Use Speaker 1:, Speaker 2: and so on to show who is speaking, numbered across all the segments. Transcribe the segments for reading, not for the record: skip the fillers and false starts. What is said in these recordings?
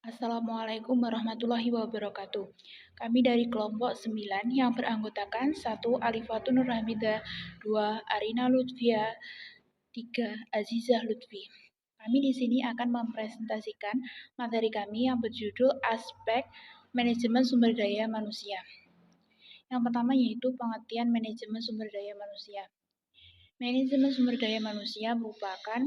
Speaker 1: Assalamualaikum warahmatullahi wabarakatuh. Kami dari kelompok 9 yang beranggotakan 1 Alifatun Nur Hamidah, 2 Arina Lutfia, 3 Azizah Lutfi. Kami di sini akan mempresentasikan materi kami yang berjudul Aspek Manajemen Sumber Daya Manusia. Yang pertama yaitu pengertian manajemen sumber daya manusia. Manajemen sumber daya manusia merupakan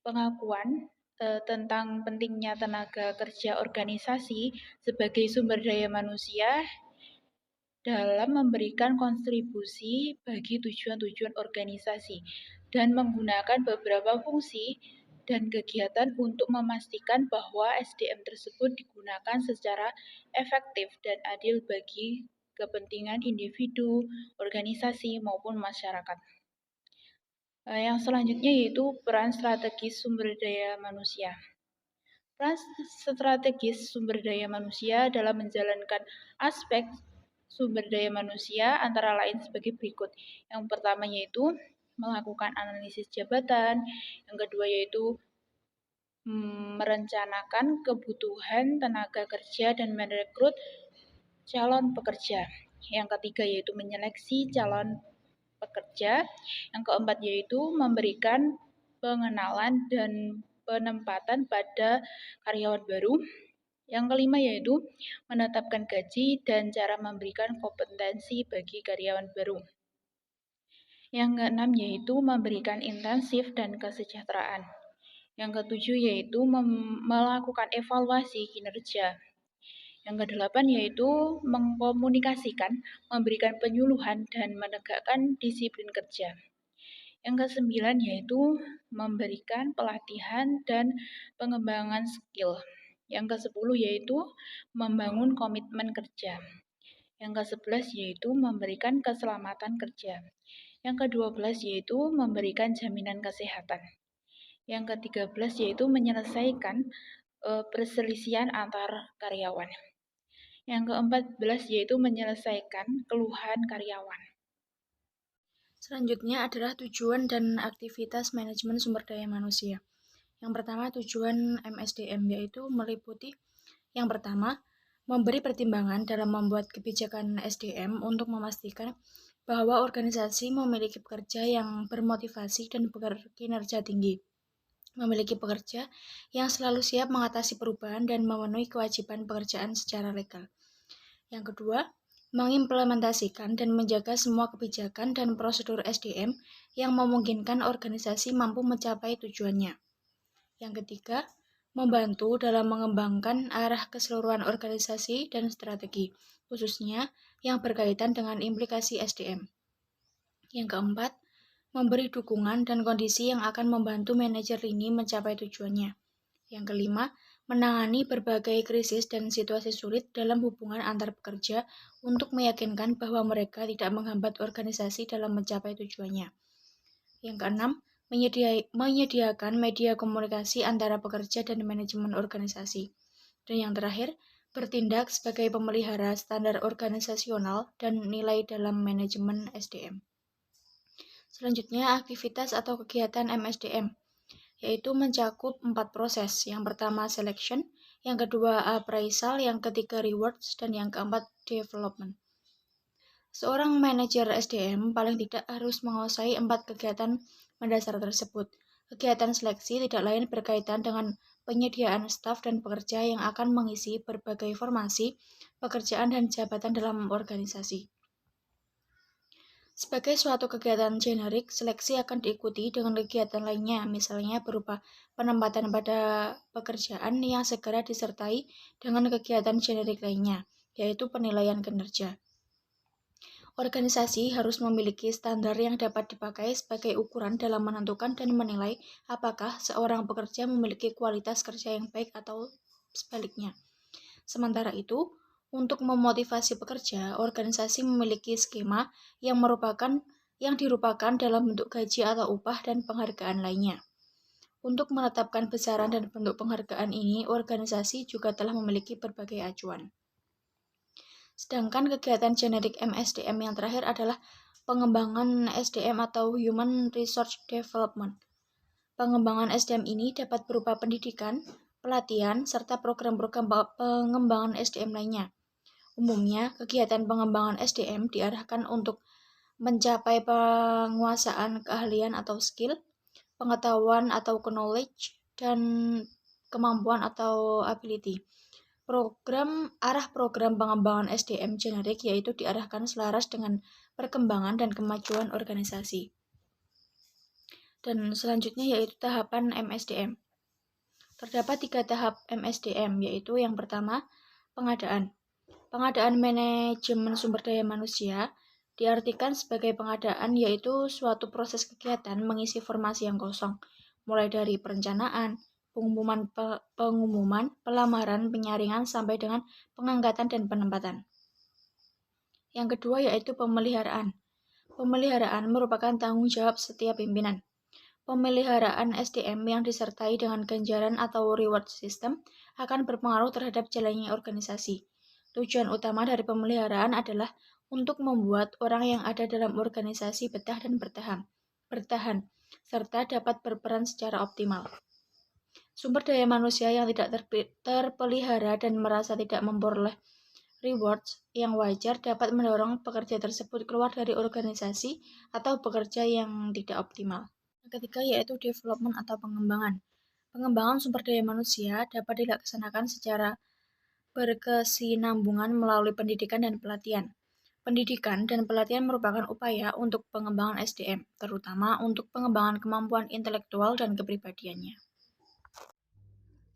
Speaker 1: pengakuan tentang pentingnya tenaga kerja organisasi sebagai sumber daya manusia dalam memberikan kontribusi bagi tujuan-tujuan organisasi dan menggunakan beberapa fungsi dan kegiatan untuk memastikan bahwa SDM tersebut digunakan secara efektif dan adil bagi kepentingan individu, organisasi, maupun masyarakat. Yang selanjutnya yaitu peran strategis sumber daya manusia. Peran strategis sumber daya manusia dalam menjalankan aspek sumber daya manusia antara lain sebagai berikut. Yang pertama yaitu melakukan analisis jabatan, yang kedua yaitu merencanakan kebutuhan tenaga kerja dan merekrut calon pekerja. Yang ketiga yaitu menyeleksi calon pekerja. Yang keempat yaitu memberikan pengenalan dan penempatan pada karyawan baru. Yang kelima yaitu menetapkan gaji dan cara memberikan kompetensi bagi karyawan baru. Yang keenam yaitu memberikan intensif dan kesejahteraan. Yang ketujuh yaitu melakukan evaluasi kinerja. Yang kedelapan yaitu mengkomunikasikan, memberikan penyuluhan, dan menegakkan disiplin kerja. Yang kesembilan yaitu memberikan pelatihan dan pengembangan skill. Yang kesepuluh yaitu membangun komitmen kerja. Yang ke-11 yaitu memberikan keselamatan kerja. Yang ke-12 yaitu memberikan jaminan kesehatan. Yang ke-13 yaitu menyelesaikan perselisihan antar karyawan. Yang ke-14 yaitu menyelesaikan keluhan karyawan.
Speaker 2: Selanjutnya adalah tujuan dan aktivitas manajemen sumber daya manusia. Yang pertama, tujuan MSDM yaitu meliputi yang pertama, memberi pertimbangan dalam membuat kebijakan SDM untuk memastikan bahwa organisasi memiliki pekerja yang bermotivasi dan berkinerja tinggi, memiliki pekerja yang selalu siap mengatasi perubahan dan memenuhi kewajiban pekerjaan secara legal. Yang kedua, mengimplementasikan dan menjaga semua kebijakan dan prosedur SDM yang memungkinkan organisasi mampu mencapai tujuannya. Yang ketiga, membantu dalam mengembangkan arah keseluruhan organisasi dan strategi, khususnya yang berkaitan dengan implikasi SDM. Yang keempat, memberi dukungan dan kondisi yang akan membantu manajer lini mencapai tujuannya. Yang kelima, menangani berbagai krisis dan situasi sulit dalam hubungan antar pekerja untuk meyakinkan bahwa mereka tidak menghambat organisasi dalam mencapai tujuannya. Yang keenam, menyediakan media komunikasi antara pekerja dan manajemen organisasi. Dan yang terakhir, bertindak sebagai pemelihara standar organisasional dan nilai dalam manajemen SDM. Selanjutnya, aktivitas atau kegiatan MSDM, yaitu mencakup 4 proses. Yang pertama selection, yang kedua appraisal, yang ketiga rewards, dan yang keempat development. Seorang manajer SDM paling tidak harus menguasai 4 kegiatan mendasar tersebut. Kegiatan seleksi tidak lain berkaitan dengan penyediaan staf dan pekerja yang akan mengisi berbagai formasi, pekerjaan, dan jabatan dalam organisasi. Sebagai suatu kegiatan generik, seleksi akan diikuti dengan kegiatan lainnya, misalnya berupa penempatan pada pekerjaan yang segera disertai dengan kegiatan generik lainnya, yaitu penilaian kinerja. Organisasi harus memiliki standar yang dapat dipakai sebagai ukuran dalam menentukan dan menilai apakah seorang pekerja memiliki kualitas kerja yang baik atau sebaliknya. Sementara itu, untuk memotivasi pekerja, organisasi memiliki skema yang dirupakan dalam bentuk gaji atau upah dan penghargaan lainnya. Untuk menetapkan besaran dan bentuk penghargaan ini, organisasi juga telah memiliki berbagai acuan. Sedangkan kegiatan generik MSDM yang terakhir adalah pengembangan SDM atau Human Resource Development. Pengembangan SDM ini dapat berupa pendidikan, pelatihan, serta program-program pengembangan SDM lainnya. Umumnya, kegiatan pengembangan SDM diarahkan untuk mencapai penguasaan keahlian atau skill, pengetahuan atau knowledge, dan kemampuan atau ability. Program pengembangan SDM generik yaitu diarahkan selaras dengan perkembangan dan kemajuan organisasi. Dan selanjutnya yaitu tahapan MSDM. Terdapat 3 tahap MSDM, yaitu yang pertama, pengadaan. Pengadaan manajemen sumber daya manusia diartikan sebagai pengadaan yaitu suatu proses kegiatan mengisi formasi yang kosong, mulai dari perencanaan, pengumuman, pelamaran, penyaringan, sampai dengan pengangkatan dan penempatan. Yang kedua yaitu pemeliharaan. Pemeliharaan merupakan tanggung jawab setiap pimpinan. Pemeliharaan SDM yang disertai dengan ganjaran atau reward system akan berpengaruh terhadap jalannya organisasi. Tujuan utama dari pemeliharaan adalah untuk membuat orang yang ada dalam organisasi betah dan bertahan, serta dapat berperan secara optimal. Sumber daya manusia yang tidak terpelihara dan merasa tidak memperoleh rewards yang wajar dapat mendorong pekerja tersebut keluar dari organisasi atau bekerja yang tidak optimal. Ketiga yaitu development atau pengembangan. Pengembangan sumber daya manusia dapat dilaksanakan secara berkesinambungan melalui pendidikan dan pelatihan. Pendidikan dan pelatihan merupakan upaya untuk pengembangan SDM, terutama untuk pengembangan kemampuan intelektual dan kepribadiannya.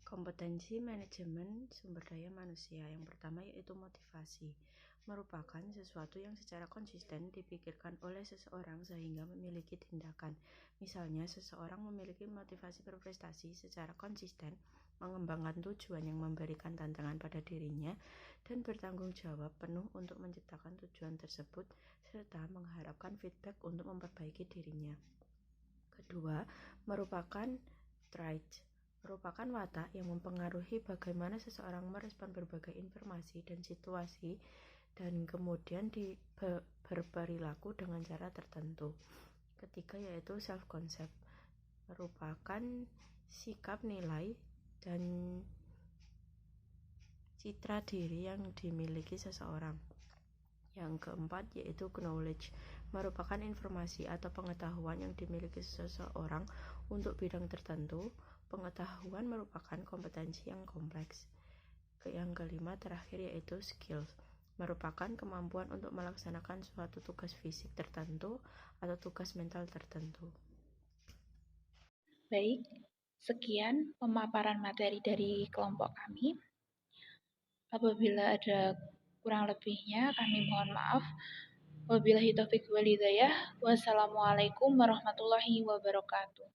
Speaker 3: Kompetensi manajemen sumber daya manusia yang pertama yaitu motivasi. Merupakan sesuatu yang secara konsisten dipikirkan oleh seseorang sehingga memiliki tindakan. Misalnya, seseorang memiliki motivasi berprestasi secara konsisten, mengembangkan tujuan yang memberikan tantangan pada dirinya, dan bertanggung jawab penuh untuk menciptakan tujuan tersebut, serta mengharapkan feedback untuk memperbaiki dirinya. Kedua, merupakan trait. Merupakan watak yang mempengaruhi bagaimana seseorang merespon berbagai informasi dan situasi dan kemudian berperilaku dengan cara tertentu. Ketiga yaitu self-concept, merupakan sikap nilai dan citra diri yang dimiliki seseorang. Yang keempat yaitu knowledge, merupakan informasi atau pengetahuan yang dimiliki seseorang untuk bidang tertentu. Pengetahuan merupakan kompetensi yang kompleks. Yang kelima terakhir yaitu skills, merupakan kemampuan untuk melaksanakan suatu tugas fisik tertentu atau tugas mental tertentu.
Speaker 1: Baik, sekian pemaparan materi dari kelompok kami. Apabila ada kurang lebihnya, kami mohon maaf. Wabillahi taufiq wal hidayah. Wassalamualaikum warahmatullahi wabarakatuh.